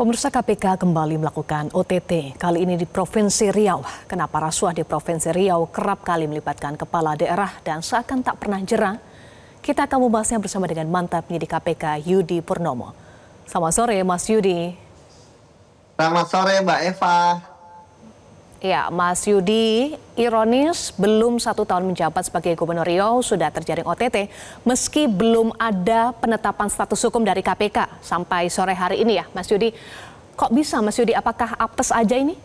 Pemirsa KPK kembali melakukan OTT, kali ini di Provinsi Riau. Kenapa rasuah di Provinsi Riau kerap kali melibatkan kepala daerah dan seakan tak pernah jera? Kita akan membahasnya bersama dengan mantan penyidik KPK Yudi Purnomo. Selamat sore Mas Yudi. Selamat sore Mbak Eva. Ya, Mas Yudi, ironis belum 1 tahun menjabat sebagai Gubernur Riau sudah terjaring OTT meski belum ada penetapan status hukum dari KPK sampai sore hari ini ya, Mas Yudi. Kok bisa Mas Yudi, apakah apes aja ini?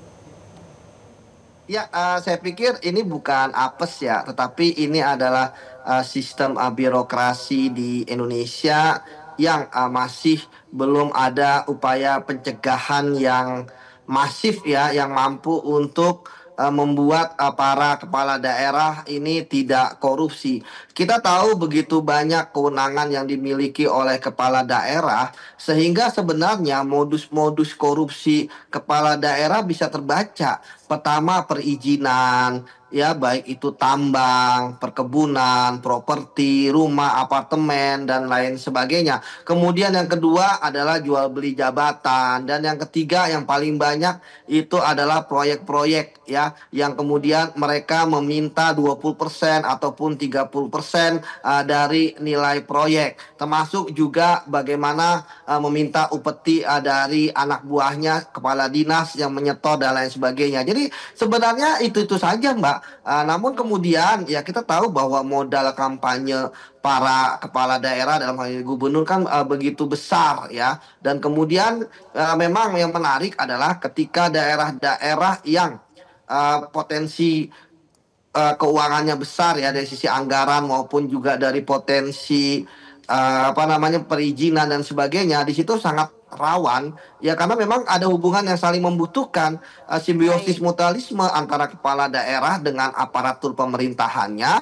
Ya, saya pikir ini bukan apes ya, tetapi ini adalah sistem birokrasi di Indonesia yang masih belum ada upaya pencegahan yang masif ya, yang mampu untuk membuat para kepala daerah ini tidak korupsi. Kita tahu begitu banyak kewenangan yang dimiliki oleh kepala daerah, sehingga sebenarnya modus-modus korupsi kepala daerah bisa terbaca. Pertama, perizinan, ya baik itu tambang, perkebunan, properti, rumah, apartemen, dan lain sebagainya. Kemudian yang kedua adalah jual beli jabatan. Dan yang ketiga yang paling banyak itu adalah proyek-proyek ya, yang kemudian mereka meminta 20% ataupun 30% dari nilai proyek. Termasuk juga bagaimana meminta upeti dari anak buahnya, kepala dinas yang menyetor dan lain sebagainya. Jadi sebenarnya itu saja Mbak. Namun kemudian ya kita tahu bahwa modal kampanye para kepala daerah dalam hal ini gubernur kan begitu besar ya. Dan kemudian memang yang menarik adalah ketika daerah-daerah yang potensi keuangannya besar ya dari sisi anggaran maupun juga dari potensi perizinan dan sebagainya, di situ sangat rawan ya, karena memang ada hubungan yang saling membutuhkan, simbiosis mutualisme antara kepala daerah dengan aparatur pemerintahannya,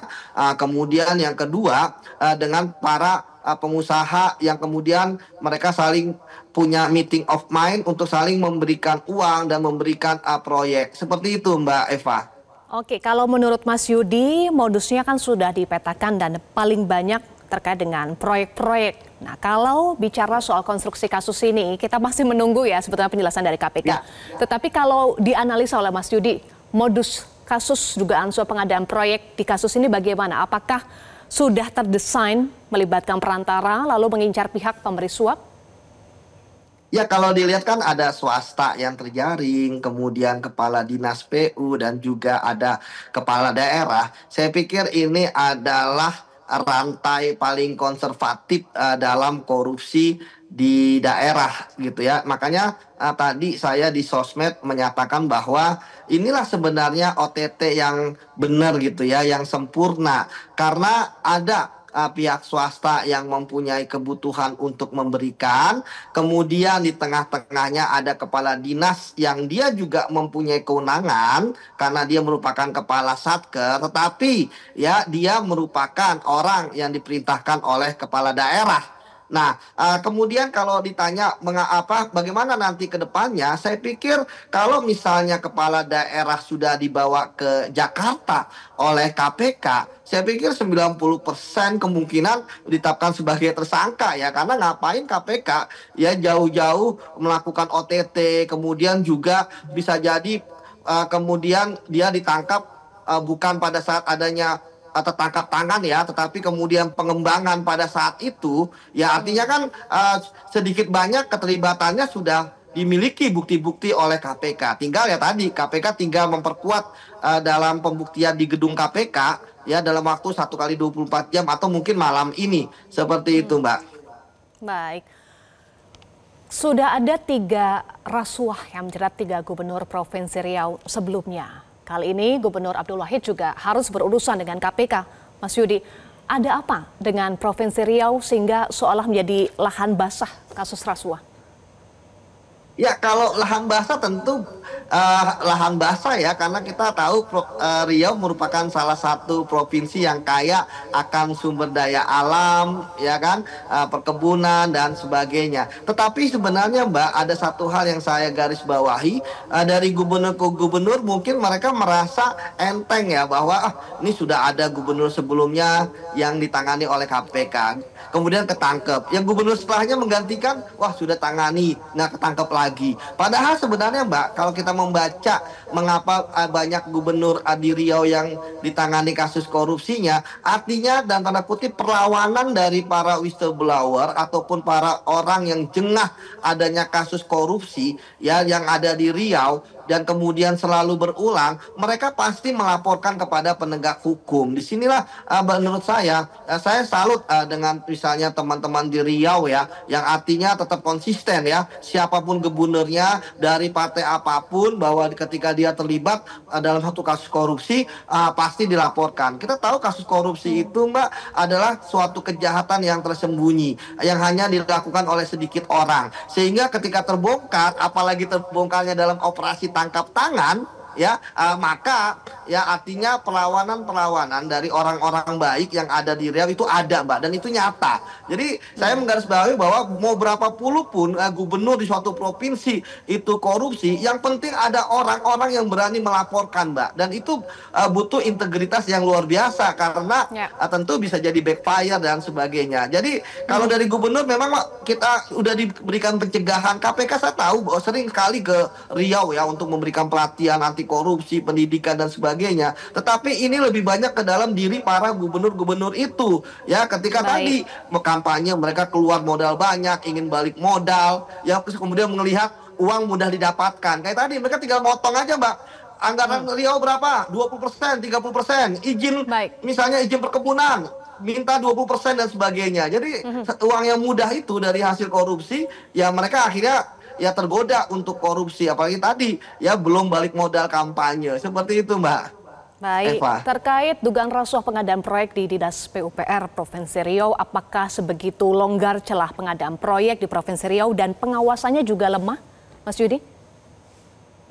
kemudian yang kedua dengan para pengusaha yang kemudian mereka saling punya meeting of mind untuk saling memberikan uang dan memberikan proyek. Seperti itu Mbak Eva. Oke, kalau menurut Mas Yudi, modusnya kan sudah dipetakan dan paling banyak terkait dengan proyek-proyek. Nah, kalau bicara soal konstruksi kasus ini, kita masih menunggu ya sebetulnya penjelasan dari KPK. Ya. Tetapi kalau dianalisa oleh Mas Yudi, modus kasus dugaan suap pengadaan proyek di kasus ini bagaimana? Apakah sudah terdesain melibatkan perantara lalu mengincar pihak pemberi suap? Ya, kalau dilihat kan ada swasta yang terjaring, kemudian kepala dinas PU dan juga ada kepala daerah. Saya pikir ini adalah rantai paling konservatif dalam korupsi di daerah gitu ya. Makanya tadi saya di sosmed menyatakan bahwa inilah sebenarnya OTT yang benar gitu ya, yang sempurna. Karena ada pihak swasta yang mempunyai kebutuhan untuk memberikan, kemudian di tengah-tengahnya ada kepala dinas yang dia juga mempunyai kewenangan karena dia merupakan kepala satker, tetapi ya dia merupakan orang yang diperintahkan oleh kepala daerah. Nah, kemudian kalau ditanya bagaimana nanti ke depannya, saya pikir kalau misalnya kepala daerah sudah dibawa ke Jakarta oleh KPK, saya pikir 90% kemungkinan ditetapkan sebagai tersangka ya, karena ngapain KPK ya jauh-jauh melakukan OTT, kemudian juga bisa jadi kemudian dia ditangkap bukan pada saat adanya tertangkap tangan ya, tetapi kemudian pengembangan pada saat itu ya, artinya kan sedikit banyak keterlibatannya sudah dimiliki bukti-bukti oleh KPK. Tinggal ya tadi KPK tinggal memperkuat dalam pembuktian di gedung KPK ya dalam waktu 1x24 jam atau mungkin malam ini. Seperti itu Mbak. Baik. Sudah ada 3 rasuah yang menjerat 3 gubernur Provinsi Riau sebelumnya. Kali ini Gubernur Abdul Wahid juga harus berurusan dengan KPK. Mas Yudi, ada apa dengan Provinsi Riau sehingga seolah menjadi lahan basah kasus rasuah? Ya, kalau lahan basah tentu lahan basah ya, karena kita tahu Riau merupakan salah satu provinsi yang kaya akan sumber daya alam, ya kan, perkebunan dan sebagainya. Tetapi sebenarnya Mbak, ada satu hal yang saya garis bawahi, dari gubernur ke gubernur mungkin mereka merasa enteng ya, bahwa ini sudah ada gubernur sebelumnya yang ditangani oleh KPK, kemudian ketangkep. Yang gubernur setelahnya menggantikan, wah sudah tangani, nggak ketangkep lagi. lagi. Padahal sebenarnya Mbak, kalau kita membaca mengapa banyak gubernur di Riau yang ditangani kasus korupsinya, artinya dan tanda kutip perlawanan dari para whistleblower ataupun para orang yang jengah adanya kasus korupsi ya yang ada di Riau dan kemudian selalu berulang, mereka pasti melaporkan kepada penegak hukum. Disinilah menurut saya salut dengan misalnya teman-teman di Riau ya, yang artinya tetap konsisten ya, siapapun gubernurnya dari partai apapun, bahwa ketika dia terlibat dalam satu kasus korupsi pasti dilaporkan. Kita tahu kasus korupsi itu Mbak adalah suatu kejahatan yang tersembunyi, yang hanya dilakukan oleh sedikit orang. Sehingga ketika terbongkar, apalagi terbongkarnya dalam operasi tangkap tangan, ya maka ya artinya perlawanan dari orang-orang baik yang ada di Riau itu ada Mbak, dan itu nyata. Jadi saya menggarisbawahi bahwa mau berapa puluh pun gubernur di suatu provinsi itu korupsi, yang penting ada orang-orang yang berani melaporkan Mbak, dan itu butuh integritas yang luar biasa karena tentu bisa jadi backfire dan sebagainya. Jadi kalau dari gubernur memang kita udah diberikan pencegahan. KPK saya tahu bahwa sering sekali ke Riau ya untuk memberikan pelatihan anti korupsi, pendidikan dan sebagainya. Tetapi ini lebih banyak ke dalam diri para gubernur-gubernur itu. Ya, ketika tadi kampanye mereka keluar modal banyak, ingin balik modal, ya kemudian melihat uang mudah didapatkan. Kayak tadi mereka tinggal motong aja, Mbak. Anggaran Riau berapa? 20%, 30%. Izin misalnya izin perkebunan minta 20% dan sebagainya. Jadi uang yang mudah itu dari hasil korupsi, ya mereka akhirnya ya tergoda untuk korupsi, apalagi tadi ya belum balik modal kampanye. Seperti itu Mbak. Baik, Eva. Terkait dugaan rasuah pengadaan proyek di Dinas PUPR Provinsi Riau, apakah sebegitu longgar celah pengadaan proyek di Provinsi Riau dan pengawasannya juga lemah, Mas Yudi?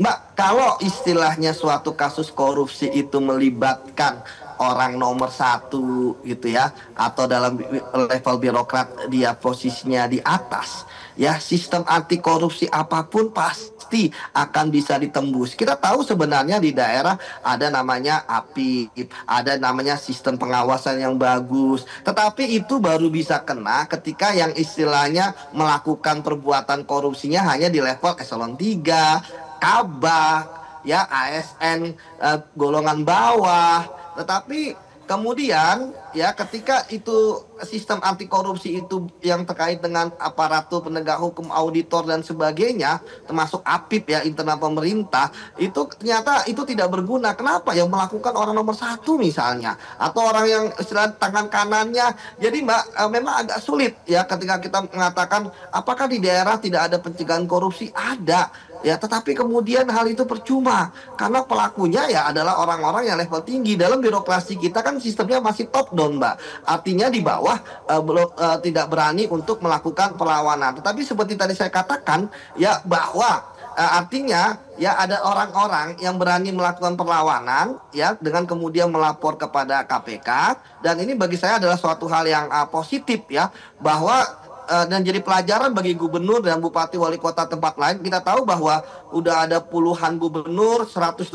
Mbak, kalau istilahnya suatu kasus korupsi itu melibatkan orang nomor satu gitu ya, atau dalam level birokrat dia posisinya di atas, ya sistem anti korupsi apapun pasti akan bisa ditembus. Kita tahu sebenarnya di daerah ada namanya APIP, ada namanya sistem pengawasan yang bagus, tetapi itu baru bisa kena ketika yang istilahnya melakukan perbuatan korupsinya hanya di level eselon 3, kabak, ya ASN golongan bawah. Tetapi kemudian ya ketika itu sistem anti korupsi itu yang terkait dengan aparatur penegak hukum, auditor dan sebagainya, termasuk APIP ya, internal pemerintah, itu ternyata itu tidak berguna. Kenapa? Yang melakukan orang nomor satu misalnya, atau orang yang istilah tangan kanannya. Jadi Mbak, memang agak sulit ya ketika kita mengatakan apakah di daerah tidak ada pencegahan korupsi. Ada ya, tetapi kemudian hal itu percuma karena pelakunya ya adalah orang-orang yang level tinggi. Dalam birokrasi kita kan sistemnya masih top down Mbak, artinya di bawah belum tidak berani untuk melakukan perlawanan. Tetapi seperti tadi saya katakan ya, bahwa artinya ya ada orang-orang yang berani melakukan perlawanan ya dengan kemudian melapor kepada KPK, dan ini bagi saya adalah suatu hal yang positif ya, bahwa dan jadi pelajaran bagi gubernur dan bupati wali kota tempat lain. Kita tahu bahwa udah ada puluhan gubernur, 171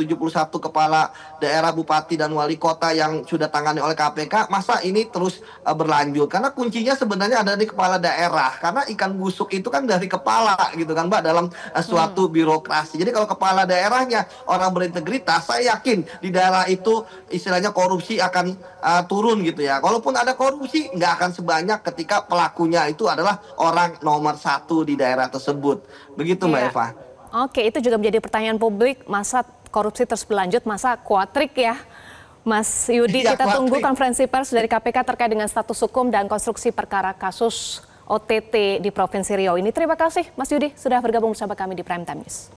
kepala daerah, bupati dan wali kota yang sudah tangani oleh KPK. Masa ini terus berlanjut? Karena kuncinya sebenarnya ada di kepala daerah. Karena ikan busuk itu kan dari kepala gitu kan Mbak, dalam suatu birokrasi. Jadi kalau kepala daerahnya orang berintegritas, saya yakin di daerah itu istilahnya korupsi akan turun gitu ya. Kalaupun ada korupsi, nggak akan sebanyak ketika pelakunya itu adalah orang nomor satu di daerah tersebut. Begitu Mbak Eva. Oke, itu juga menjadi pertanyaan publik, masa korupsi terus berlanjut, masa kuatrik ya. Mas Yudi, kita tunggu konferensi pers dari KPK terkait dengan status hukum dan konstruksi perkara kasus OTT di Provinsi Riau ini. Terima kasih Mas Yudi sudah bergabung bersama kami di Prime Time News.